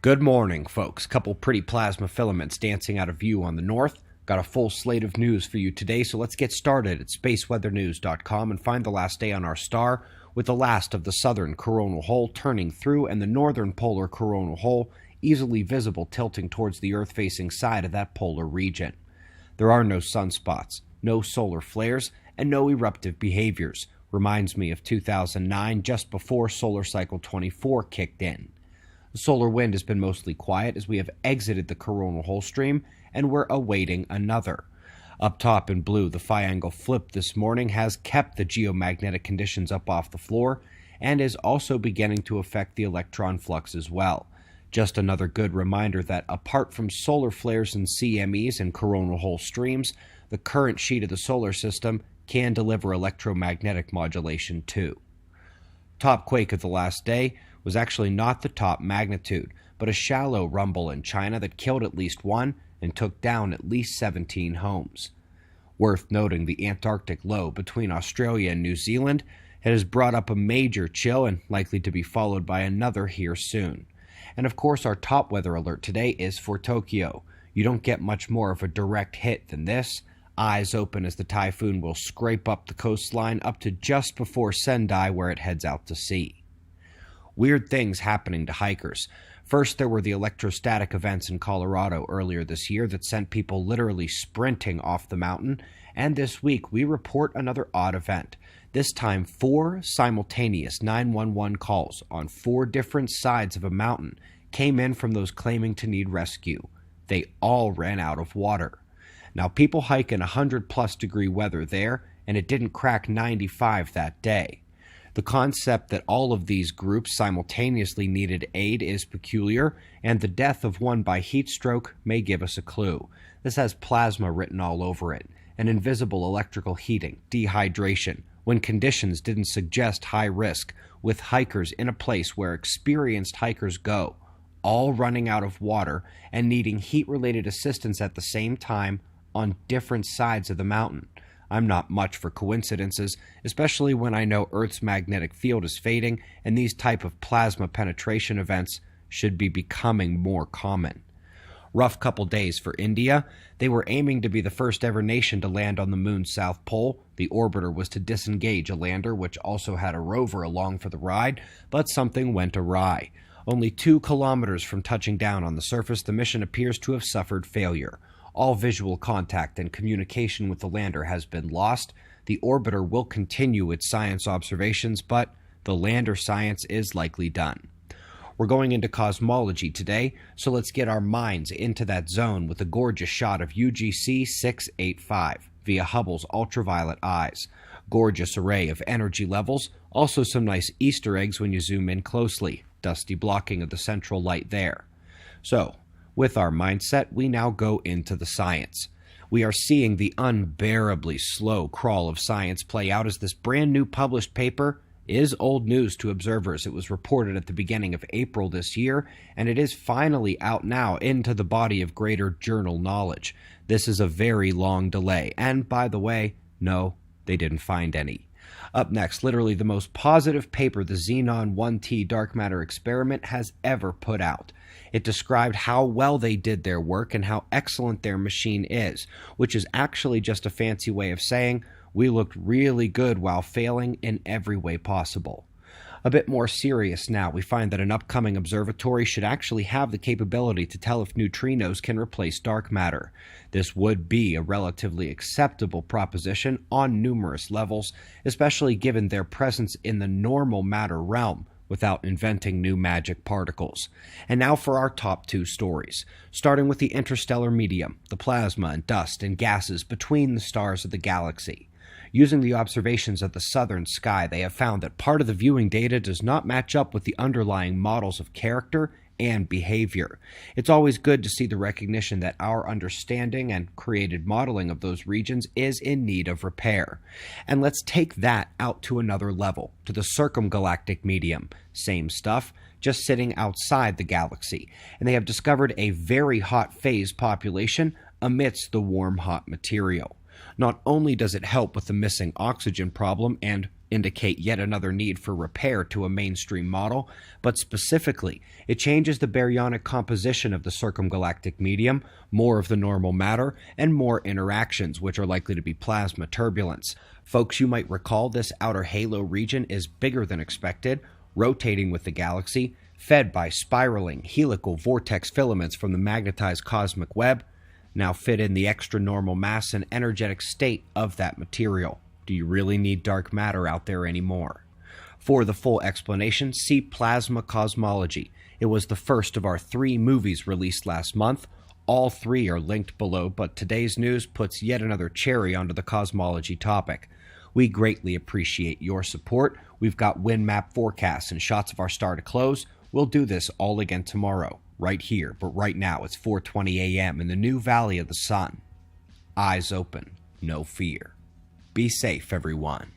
Good morning, folks. Couple pretty plasma filaments dancing out of view on the north. Got a full slate of news for you today, so let's get started at spaceweathernews.com and find the last day on our star, with the last of the southern coronal hole turning through and the northern polar coronal hole easily visible tilting towards the Earth-facing side of that polar region. There are no sunspots, no solar flares, and no eruptive behaviors. Reminds me of 2009, just before solar cycle 24 kicked in. The solar wind has been mostly quiet as we have exited the coronal hole stream, and we're awaiting another. Up top in blue, the phi angle flip this morning has kept the geomagnetic conditions up off the floor, and is also beginning to affect the electron flux as well. Just another good reminder that apart from solar flares and CMEs and coronal hole streams, the current sheet of the solar system can deliver electromagnetic modulation too. Top quake of the last day was actually not the top magnitude, but a shallow rumble in China that killed at least one and took down at least 17 homes. Worth noting, the Antarctic low between Australia and New Zealand has brought up a major chill and likely to be followed by another here soon. And of course, our top weather alert today is for Tokyo. You don't get much more of a direct hit than this. Eyes open as the typhoon will scrape up the coastline up to just before Sendai, where it heads out to sea. Weird things happening to hikers. First, there were the electrostatic events in Colorado earlier this year that sent people literally sprinting off the mountain, and this week we report another odd event. This time, 4 simultaneous 911 calls on 4 different sides of a mountain came in from those claiming to need rescue. They all ran out of water. Now, people hike in 100-plus degree weather there, and it didn't crack 95 that day. The concept that all of these groups simultaneously needed aid is peculiar, and the death of one by heat stroke may give us a clue. This has plasma written all over it, and invisible electrical heating, dehydration, when conditions didn't suggest high risk, with hikers in a place where experienced hikers go, all running out of water and needing heat-related assistance at the same time on different sides of the mountain. I'm not much for coincidences, especially when I know Earth's magnetic field is fading and these type of plasma penetration events should be becoming more common. Rough couple days for India. They were aiming to be the first ever nation to land on the moon's south pole. The orbiter was to disengage a lander, which also had a rover along for the ride, but something went awry. Only 2 kilometers from touching down on the surface, the mission appears to have suffered failure. All visual contact and communication with the lander has been lost. The orbiter will continue its science observations, but the lander science is likely done. We're going into cosmology today, so let's get our minds into that zone with a gorgeous shot of UGC 685 via Hubble's ultraviolet eyes. Gorgeous array of energy levels, also some nice Easter eggs when you zoom in closely. Dusty blocking of the central light there. So, with our mindset, we now go into the science. We are seeing the unbearably slow crawl of science play out as this brand new published paper is old news to observers. It was reported at the beginning of April this year, and it is finally out now into the body of greater journal knowledge. This is a very long delay, and by the way, no, they didn't find any. Up next, literally the most positive paper the Xenon 1T dark matter experiment has ever put out. It described how well they did their work and how excellent their machine is, which is actually just a fancy way of saying we looked really good while failing in every way possible. A bit more serious now, we find that an upcoming observatory should actually have the capability to tell if neutrinos can replace dark matter. This would be a relatively acceptable proposition on numerous levels, especially given their presence in the normal matter realm, without inventing new magic particles. And now for our top 2 stories, starting with the interstellar medium, the plasma and dust and gases between the stars of the galaxy. Using the observations of the southern sky, they have found that part of the viewing data does not match up with the underlying models of character and behavior. It's always good to see the recognition that our understanding and created modeling of those regions is in need of repair. And let's take that out to another level, to the circumgalactic medium. Same stuff, just sitting outside the galaxy. And they have discovered a very hot phase population amidst the warm, hot material. Not only does it help with the missing oxygen problem and indicate yet another need for repair to a mainstream model, but specifically, it changes the baryonic composition of the circumgalactic medium, more of the normal matter, and more interactions, which are likely to be plasma turbulence. Folks, you might recall this outer halo region is bigger than expected, rotating with the galaxy, fed by spiraling helical vortex filaments from the magnetized cosmic web. Now fit in the extra normal mass and energetic state of that material. Do you really need dark matter out there anymore? For the full explanation, see Plasma Cosmology. It was the first of our 3 movies released last month. All 3 are linked below, but today's news puts yet another cherry onto the cosmology topic. We greatly appreciate your support. We've got wind map forecasts and shots of our star to close. We'll do this all again tomorrow, right here, but right now it's 4:20 a.m. in the new Valley of the Sun. Eyes open, no fear. Be safe, everyone.